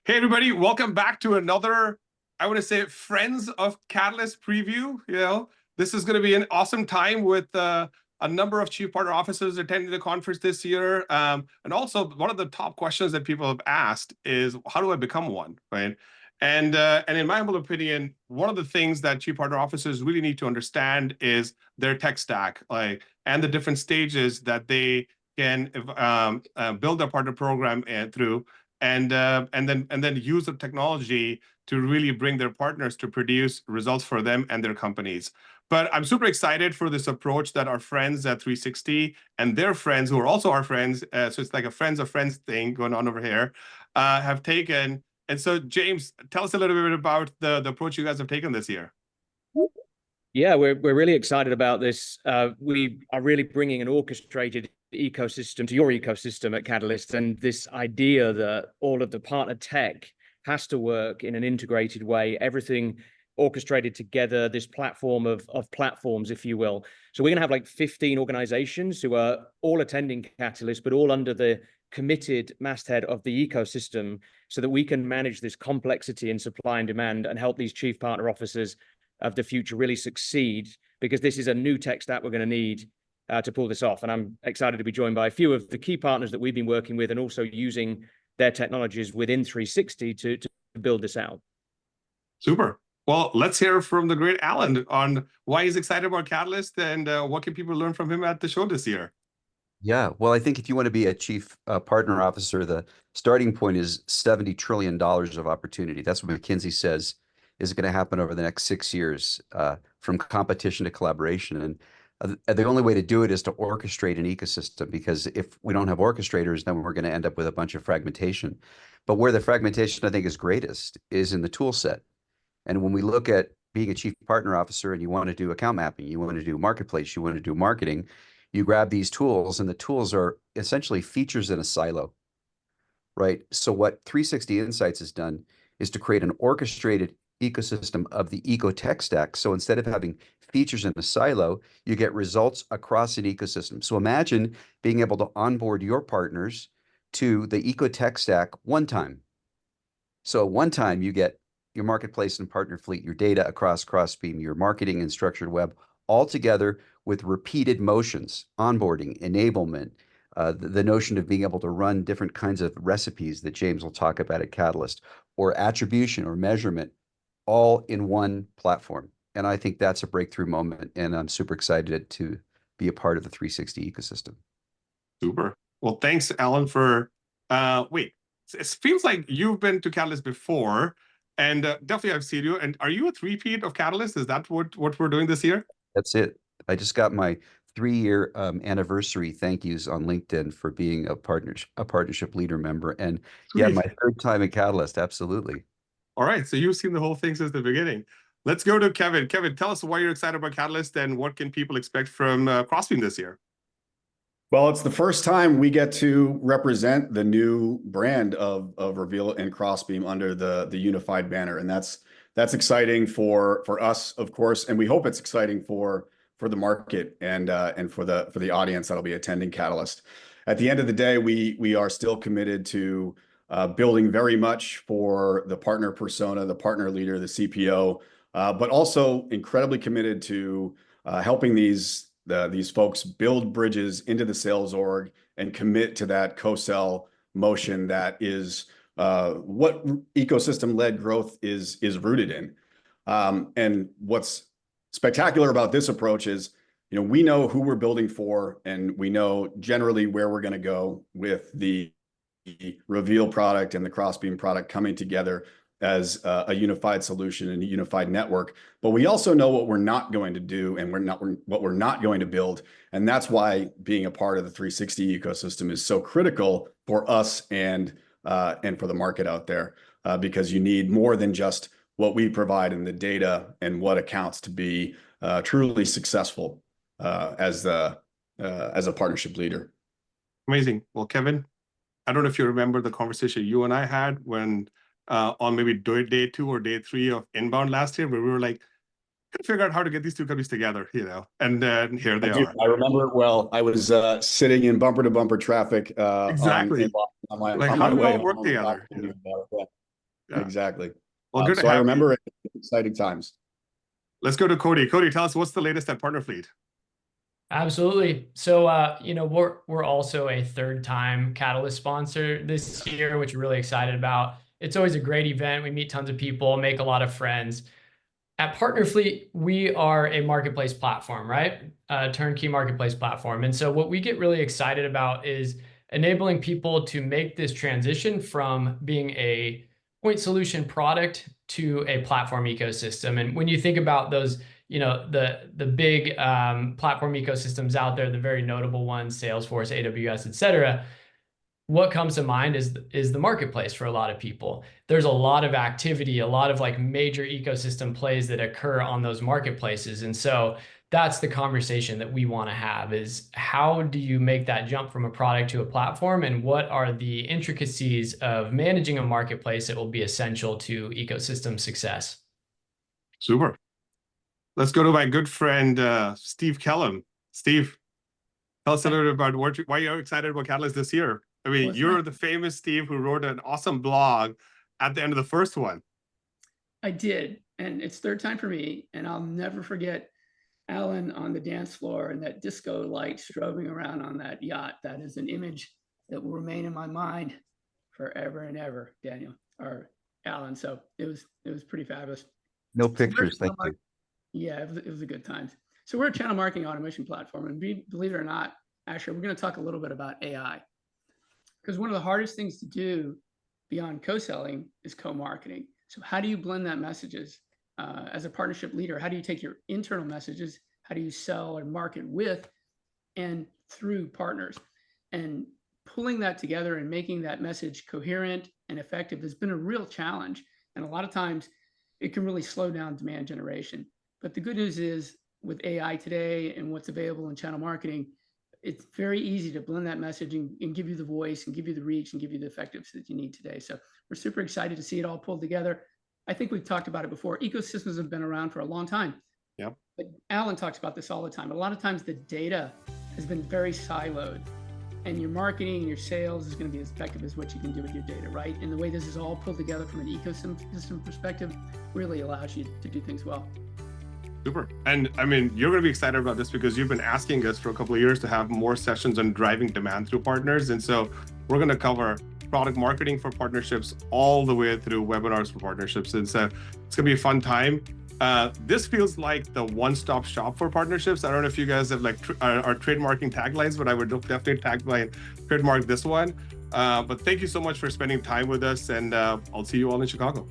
Hey, everybody, welcome back to another, I want to say, Friends of Catalyst preview. This is going to be an awesome time with a number of chief partner officers attending the conference this year. And also, one of the top questions that people have asked is, how do I become one, right? And in my humble opinion, one of the things that chief partner officers really need to understand is their tech stack, and the different stages that they can build their partner program through. And then use the technology to really bring their partners to produce results for them and their companies. But I'm super excited for this approach that our friends at 360 and their friends, who are also our friends, so it's like a friends of friends thing going on over here, have taken. And so, James, tell us a little bit about the approach you guys have taken this year. Yeah, we're really excited about this. We are really bringing an orchestrated ecosystem to your ecosystem at Catalyst, and this idea that all of the partner tech has to work in an integrated way, everything orchestrated together, this platform of platforms, if you will. So we're going to have like 15 organizations who are all attending Catalyst, but all under the committed masthead of the ecosystem, so that we can manage this complexity in supply and demand and help these chief partner officers of the future really succeed, because this is a new tech stack we're going to need to pull this off. And I'm excited to be joined by a few of the key partners that we've been working with and also using their technologies within 360 to build this out. Super. Well, let's hear from the great Allan on why he's excited about Catalyst and what can people learn from him at the show this year. Yeah, well, I think if you want to be a chief partner officer, the starting point is $70 trillion of opportunity. That's what McKinsey says is going to happen over the next 6 years, from competition to collaboration. And the only way to do it is to orchestrate an ecosystem, because if we don't have orchestrators, then we're going to end up with a bunch of fragmentation. But where the fragmentation, I think, is greatest is in the tool set. And when we look at being a chief partner officer and you want to do account mapping, you want to do marketplace, you want to do marketing, you grab these tools, and the tools are essentially features in a silo, right? So what 360 Insights has done is to create an orchestrated ecosystem of the eco tech stack. So instead of having features in a silo, you get results across an ecosystem. So imagine being able to onboard your partners to the eco tech stack one time. So one time you get your marketplace and partner fleet, your data across Crossbeam, your marketing and StructuredWeb, all together with repeated motions, onboarding, enablement, the notion of being able to run different kinds of recipes that James will talk about at Catalyst, or attribution or measurement, all in one platform. And I think that's a breakthrough moment, and I'm super excited to be a part of the 360 ecosystem. Super. Well, thanks, Allan, for it feels like you've been to Catalyst before, and definitely I've seen you. And are you a three-peat of Catalyst? Is that what we're doing this year? That's it. I just got my 3-year anniversary thank yous on LinkedIn for being a partnership leader member. And yeah, my 3rd time at Catalyst, absolutely. All right, so you've seen the whole thing since the beginning. Let's go to Kevin. Kevin, tell us why you're excited about Catalyst and what can people expect from Crossbeam this year? Well, it's the first time we get to represent the new brand of Reveal and Crossbeam under the unified banner, and that's exciting for us, of course, and we hope it's exciting for the market and for the audience that'll be attending Catalyst. At the end of the day, we are still committed to building very much for the partner persona, the partner leader, the CPO, but also incredibly committed to helping these folks build bridges into the sales org and commit to that co-sell motion that is what ecosystem-led growth is rooted in. And what's spectacular about this approach is, we know who we're building for, and we know generally where we're going to go with the Reveal product and the Crossbeam product coming together as a unified solution and a unified network. But we also know what we're not going to do and what we're not going to build. And that's why being a part of the 360 ecosystem is so critical for us and for the market out there, because you need more than just what we provide in the data and what accounts to be truly successful as a partnership leader. Amazing. Well, Kevin, I don't know if you remember the conversation you and I had when on maybe day 2 or day 3 of Inbound last year, where we were like, couldn't figure out how to get these two companies together, and then here they are. I remember it well. I was sitting in bumper to bumper traffic. Exactly. On my how do we way all work together? exactly. Well, good to So I have you. remember it, exciting times. Let's go to Cody. Cody, tell us what's the latest at Partner Fleet? Absolutely. So, we're also a third-time Catalyst sponsor this year, which we're really excited about. It's always a great event. We meet tons of people, make a lot of friends. At Partner Fleet, we are a marketplace platform, right? A turnkey marketplace platform. And so what we get really excited about is enabling people to make this transition from being a point solution product to a platform ecosystem. And when you think about those, the big platform ecosystems out there, the very notable ones, Salesforce, AWS, et cetera, what comes to mind is the marketplace for a lot of people. There's a lot of activity, a lot of like major ecosystem plays that occur on those marketplaces. And so that's the conversation that we want to have, is how do you make that jump from a product to a platform, and what are the intricacies of managing a marketplace that will be essential to ecosystem success? Super. Let's go to my good friend, Steve Kellam. Steve, tell us a little bit about why you're excited about Catalyst this year. I mean, Well, you're the famous Steve who wrote an awesome blog at the end of the first one. I did, and it's third time for me, and I'll never forget Allan on the dance floor and that disco light strobing around on that yacht. That is an image that will remain in my mind forever and ever, Daniel or Allan. So it was pretty fabulous. No pictures, thank you. Yeah, it was a good time. So we're a channel marketing automation platform, and believe it or not, actually, we're going to talk a little bit about AI, because one of the hardest things to do beyond co-selling is co-marketing. So how do you blend that messages as a partnership leader? How do you take your internal messages? How do you sell or market with and through partners? And pulling that together and making that message coherent and effective has been a real challenge. And a lot of times it can really slow down demand generation. But the good news is, with AI today and what's available in channel marketing, it's very easy to blend that messaging and give you the voice and give you the reach and give you the effectiveness that you need today. So we're super excited to see it all pulled together. I think we've talked about it before. Ecosystems have been around for a long time. Yep. But Allan talks about this all the time. A lot of times the data has been very siloed, and your marketing and your sales is going to be as effective as what you can do with your data, right? And the way this is all pulled together from an ecosystem perspective really allows you to do things well. Super. And I mean, you're going to be excited about this because you've been asking us for a couple of years to have more sessions on driving demand through partners. And so we're going to cover product marketing for partnerships all the way through webinars for partnerships. And so it's going to be a fun time. This feels like the one-stop shop for partnerships. I don't know if you guys have like our trademarking taglines, but I would definitely trademark this one. But thank you so much for spending time with us, and I'll see you all in Chicago.